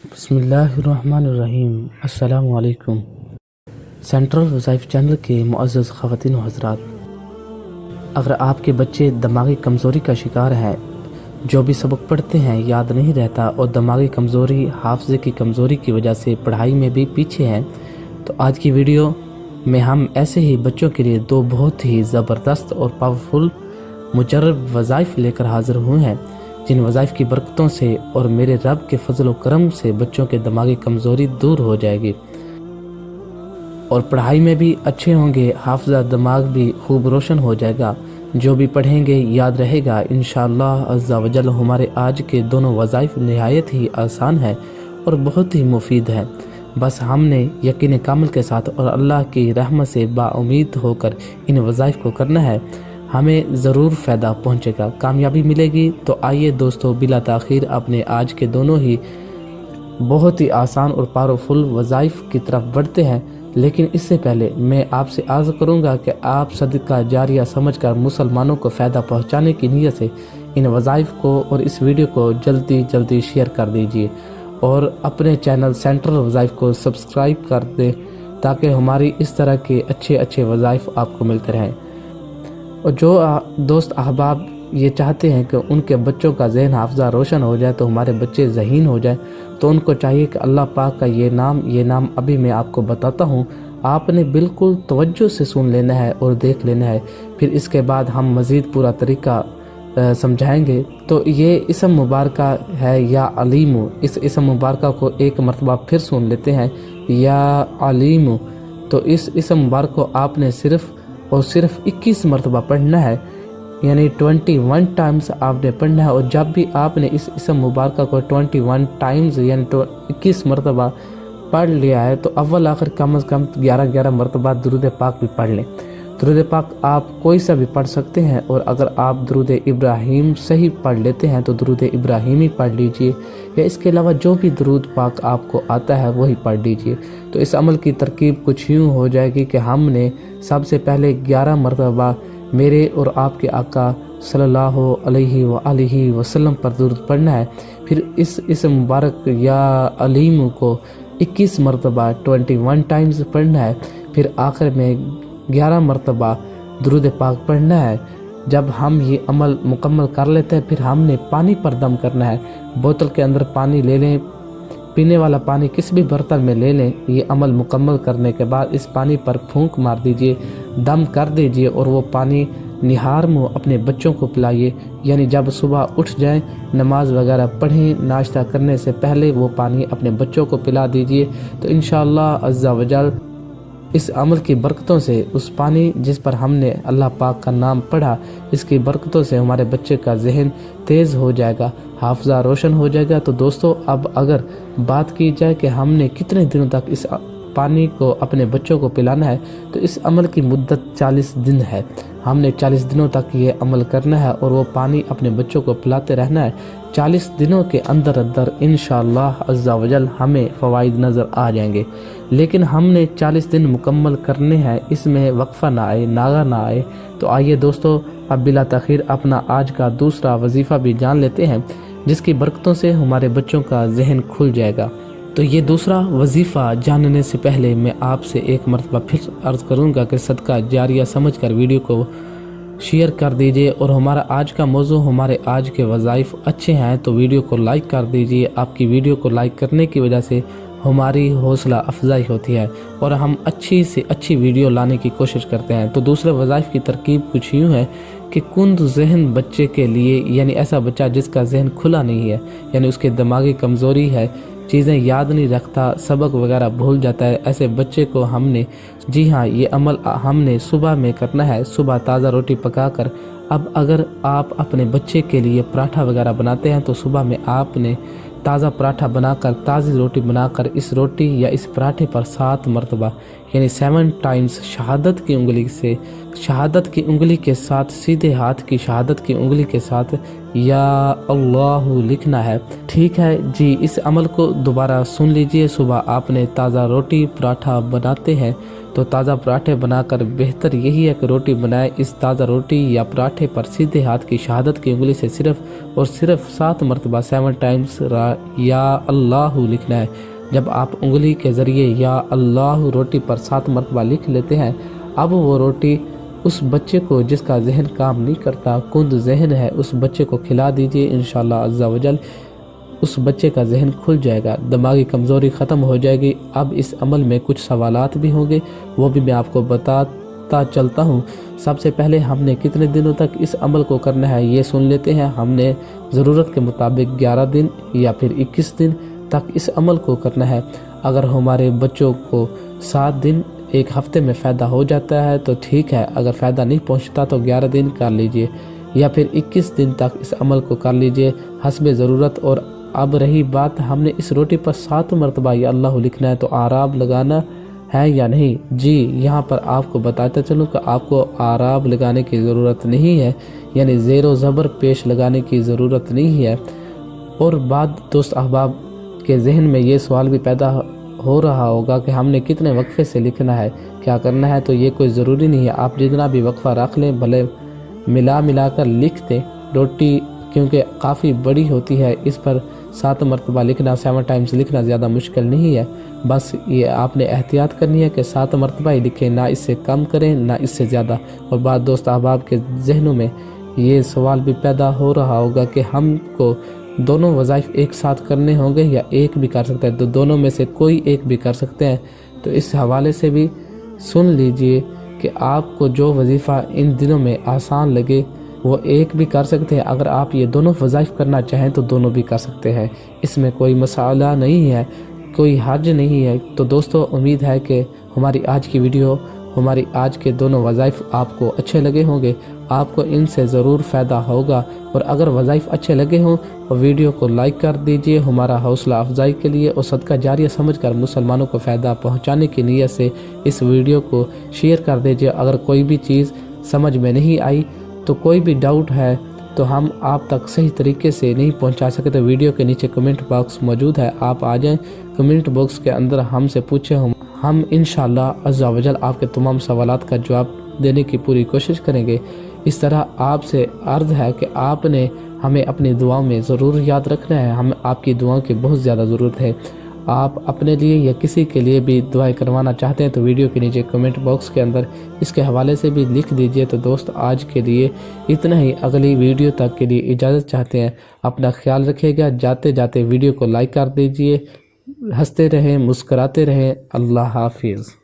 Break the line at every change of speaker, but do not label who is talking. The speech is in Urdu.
بسم اللہ الرحمن الرحیم۔ السلام علیکم۔ سینٹرل وظائف چینل کے معزز خواتین و حضرات، اگر آپ کے بچے دماغی کمزوری کا شکار ہیں، جو بھی سبق پڑھتے ہیں یاد نہیں رہتا اور دماغی کمزوری، حافظے کی کمزوری کی وجہ سے پڑھائی میں بھی پیچھے ہیں، تو آج کی ویڈیو میں ہم ایسے ہی بچوں کے لیے دو بہت ہی زبردست اور پاورفل مجرب وظائف لے کر حاضر ہوئے ہیں، جن وظائف کی برکتوں سے اور میرے رب کے فضل و کرم سے بچوں کے دماغی کمزوری دور ہو جائے گی اور پڑھائی میں بھی اچھے ہوں گے، حافظہ دماغ بھی خوب روشن ہو جائے گا، جو بھی پڑھیں گے یاد رہے گا انشاءاللہ عز و جل۔ ہمارے آج کے دونوں وظائف نہایت ہی آسان ہیں اور بہت ہی مفید ہیں، بس ہم نے یقین کامل کے ساتھ اور اللہ کی رحمت سے با امید ہو کر ان وظائف کو کرنا ہے، ہمیں ضرور فائدہ پہنچے گا، کامیابی ملے گی۔ تو آئیے دوستو، بلا تاخیر اپنے آج کے دونوں ہی بہت ہی آسان اور پاورفل وظائف کی طرف بڑھتے ہیں، لیکن اس سے پہلے میں آپ سے عرض کروں گا کہ آپ صدقہ جاریہ سمجھ کر مسلمانوں کو فائدہ پہنچانے کی نیت سے ان وظائف کو اور اس ویڈیو کو جلدی شیئر کر دیجئے اور اپنے چینل سینٹرل وظائف کو سبسکرائب کر دیں تاکہ ہماری اس طرح کے اچھے وظائف آپ کو ملتے رہیں۔ اور جو دوست احباب یہ چاہتے ہیں کہ ان کے بچوں کا ذہن حافظہ روشن ہو جائے، تو ہمارے بچے ذہین ہو جائیں، تو ان کو چاہیے کہ اللہ پاک کا یہ نام ابھی میں آپ کو بتاتا ہوں، آپ نے بالکل توجہ سے سن لینا ہے اور دیکھ لینا ہے، پھر اس کے بعد ہم مزید پورا طریقہ سمجھائیں گے۔ تو یہ اسم مبارکہ ہے یا علیم، اس اسم مبارکہ کو ایک مرتبہ پھر سن لیتے ہیں، یا علیم۔ تو اس اسم مبارک کو آپ نے صرف 21 مرتبہ پڑھنا ہے، یعنی 21 ٹائمز آپ نے پڑھنا ہے، اور جب بھی آپ نے اس اسم مبارکہ کو 21 ٹائمز یعنی 21 مرتبہ پڑھ لیا ہے، تو اول آخر کم از کم 11 مرتبہ درود پاک بھی پڑھ لیں۔ درود پاک آپ کوئی سا بھی پڑھ سکتے ہیں، اور اگر آپ درود ابراہیم صحیح پڑھ لیتے ہیں تو درود ابراہیمی پڑھ لیجئے، یا اس کے علاوہ جو بھی درود پاک آپ کو آتا ہے وہی پڑھ لیجئے۔ تو اس عمل کی ترکیب کچھ یوں ہو جائے گی کہ ہم نے سب سے پہلے 11 مرتبہ میرے اور آپ کے آقا صلی اللہ علیہ وآلہ وسلم پر درود پڑھنا ہے، پھر اس مبارک یا علیم کو 21 مرتبہ 21 ٹائمز پڑھنا ہے، پھر آخر میں 11 مرتبہ درود پاک پڑھنا ہے۔ جب ہم یہ عمل مکمل کر لیتے ہیں، پھر ہم نے پانی پر دم کرنا ہے، بوتل کے اندر پانی لے لیں، پینے والا پانی کسی بھی برتن میں لے لیں، یہ عمل مکمل کرنے کے بعد اس پانی پر پھونک مار دیجئے، دم کر دیجئے، اور وہ پانی نہار منہ اپنے بچوں کو پلائیے، یعنی جب صبح اٹھ جائیں، نماز وغیرہ پڑھیں، ناشتہ کرنے سے پہلے وہ پانی اپنے بچوں کو پلا دیجئے۔ تو انشاءاللہ عز و جل اس عمل کی برکتوں سے، اس پانی جس پر ہم نے اللہ پاک کا نام پڑھا، اس کی برکتوں سے ہمارے بچے کا ذہن تیز ہو جائے گا، حافظہ روشن ہو جائے گا۔ تو دوستو، اب اگر بات کی جائے کہ ہم نے کتنے دنوں تک اس پانی کو اپنے بچوں کو پلانا ہے، تو اس عمل کی مدت 40 دن ہے، ہم نے 40 دنوں تک یہ عمل کرنا ہے اور وہ پانی اپنے بچوں کو پلاتے رہنا ہے۔ 40 دنوں کے اندر انشاءاللہ عز و جل ہمیں فوائد نظر آ جائیں گے، لیکن ہم نے 40 دن مکمل کرنے ہیں، اس میں وقفہ نہ آئے، ناغہ نہ آئے۔ تو آئیے دوستو، اب بلا تاخیر اپنا آج کا دوسرا وظیفہ بھی جان لیتے ہیں، جس کی برکتوں سے ہمارے بچوں کا ذہن کھل جائے گا۔ تو یہ دوسرا وظیفہ جاننے سے پہلے میں آپ سے ایک مرتبہ پھر عرض کروں گا کہ صدقہ جاریہ سمجھ کر ویڈیو کو شیئر کر دیجئے، اور ہمارا آج کا موضوع، ہمارے آج کے وظائف اچھے ہیں تو ویڈیو کو لائک کر دیجئے۔ آپ کی ویڈیو کو لائک کرنے کی وجہ سے ہماری حوصلہ افزائی ہوتی ہے اور ہم اچھی سے اچھی ویڈیو لانے کی کوشش کرتے ہیں۔ تو دوسرے وظائف کی ترکیب کچھ یوں ہے کہ کند ذہن بچے کے لیے، یعنی ایسا بچہ جس کا ذہن کھلا نہیں ہے، یعنی اس کے دماغی کمزوری ہے، چیزیں یاد نہیں رکھتا، سبق وغیرہ بھول جاتا ہے، ایسے بچے کو ہم نے، جی ہاں، یہ عمل ہم نے صبح میں کرنا ہے، صبح تازہ روٹی پکا کر۔ اب اگر آپ اپنے بچے کے لیے پراٹھا وغیرہ بناتے ہیں تو صبح میں آپ نے تازہ پراٹھا بنا کر، تازی روٹی بنا کر، اس روٹی یا اس پراٹھے پر 7 مرتبہ یعنی 7 ٹائمز شہادت کی انگلی سے شہادت کی انگلی کے ساتھ، سیدھے ہاتھ کی شہادت کی انگلی کے ساتھ یا اللہ لکھنا ہے۔ ٹھیک ہے جی، اس عمل کو دوبارہ سن لیجئے۔ صبح آپ نے تازہ روٹی پراٹھا بناتے ہیں تو تازہ پراٹھے بنا کر بہتر یہی ہے کہ روٹی بنائے۔ اس تازہ روٹی یا پراٹھے پر سیدھے ہاتھ کی شہادت کی انگلی سے صرف اور صرف 7 مرتبہ 7 ٹائمز یا اللہ لکھنا ہے۔ جب آپ انگلی کے ذریعے یا اللہ روٹی پر 7 مرتبہ لکھ لیتے ہیں، اب وہ روٹی اس بچے کو جس کا ذہن کام نہیں کرتا، کند ذہن ہے، اس بچے کو کھلا دیجئے۔ انشاءاللہ عز و جل اس بچے کا ذہن کھل جائے گا، دماغی کمزوری ختم ہو جائے گی۔ اب اس عمل میں کچھ سوالات بھی ہوں گے، وہ بھی میں آپ کو بتاتا چلتا ہوں۔ سب سے پہلے ہم نے کتنے دنوں تک اس عمل کو کرنا ہے یہ سن لیتے ہیں۔ ہم نے ضرورت کے مطابق 11 دن یا پھر 21 دن تک اس عمل کو کرنا ہے۔ اگر ہمارے بچوں کو 7 دن ایک ہفتے میں فائدہ ہو جاتا ہے تو ٹھیک ہے، اگر فائدہ نہیں پہنچتا تو 11 دن کر لیجئے یا پھر 21 دن تک اس عمل کو کر لیجئے حسب ضرورت۔ اور اب رہی بات، ہم نے اس روٹی پر 7 مرتبہ یا اللہ لکھنا ہے تو اعراب لگانا ہے یا نہیں؟ جی، یہاں پر آپ کو بتاتا چلوں کہ آپ کو اعراب لگانے کی ضرورت نہیں ہے، یعنی زیر و زبر پیش لگانے کی ضرورت نہیں ہے۔ اور بعد دوست احباب کے ذہن میں یہ سوال بھی پیدا ہو رہا ہوگا کہ ہم نے کتنے وقفے سے لکھنا ہے، کیا کرنا ہے؟ تو یہ کوئی ضروری نہیں ہے، آپ جتنا بھی وقفہ رکھ لیں، بھلے ملا کر لکھ دیں۔ روٹی کیونکہ کافی بڑی ہوتی ہے، اس پر 7 مرتبہ لکھنا، 7 ٹائمز لکھنا زیادہ مشکل نہیں ہے۔ بس یہ آپ نے احتیاط کرنی ہے کہ 7 مرتبہ ہی لکھیں، نہ اس سے کم کریں نہ اس سے زیادہ۔ اور بعد دوست احباب کے ذہنوں میں یہ سوال بھی پیدا ہو رہا ہوگا کہ ہم کو دونوں وظائف ایک ساتھ کرنے ہوں گے یا ایک بھی کر سکتے ہیں، تو دونوں میں سے کوئی ایک بھی کر سکتے ہیں۔ تو اس حوالے سے بھی سن لیجئے کہ آپ کو جو وظیفہ ان دنوں میں آسان لگے وہ ایک بھی کر سکتے ہیں۔ اگر آپ یہ دونوں وظائف کرنا چاہیں تو دونوں بھی کر سکتے ہیں، اس میں کوئی مسئلہ نہیں ہے، کوئی حرج نہیں ہے۔ تو دوستو، امید ہے کہ ہماری آج کی ویڈیو، ہماری آج کے دونوں وظائف آپ کو اچھے لگے ہوں گے، آپ کو ان سے ضرور فائدہ ہوگا۔ اور اگر وظائف اچھے لگے ہوں تو ویڈیو کو لائک کر دیجئے ہمارا حوصلہ افزائی کے لیے، اور صدقہ جاریہ سمجھ کر مسلمانوں کو فائدہ پہنچانے کی نیت سے اس ویڈیو کو شیئر کر دیجئے۔ اگر کوئی بھی چیز سمجھ میں نہیں آئی تو کوئی بھی ڈاؤٹ ہے تو ہم آپ تک صحیح طریقے سے نہیں پہنچا سکتے تو ویڈیو کے نیچے کمنٹ باکس موجود ہے، آپ آ جائیں، کمنٹ باکس کے اندر ہم سے پوچھیں، ہم انشاءاللہ عز و جل آپ کے تمام سوالات کا جواب دینے کی پوری کوشش کریں گے۔ اس طرح آپ سے عرض ہے کہ آپ نے ہمیں اپنی دعاؤں میں ضرور یاد رکھنا ہے، ہمیں آپ کی دعاؤں کی بہت زیادہ ضرورت ہے۔ آپ اپنے لیے یا کسی کے لیے بھی دعائیں کروانا چاہتے ہیں تو ویڈیو کے نیچے کمنٹ باکس کے اندر اس کے حوالے سے بھی لکھ دیجئے۔ تو دوست، آج کے لیے اتنا ہی، اگلی ویڈیو تک کے لیے اجازت چاہتے ہیں۔ اپنا خیال رکھے گا، جاتے جاتے ویڈیو کو لائک کر دیجئے، ہنستے رہیں، مسکراتے رہیں۔ اللہ حافظ۔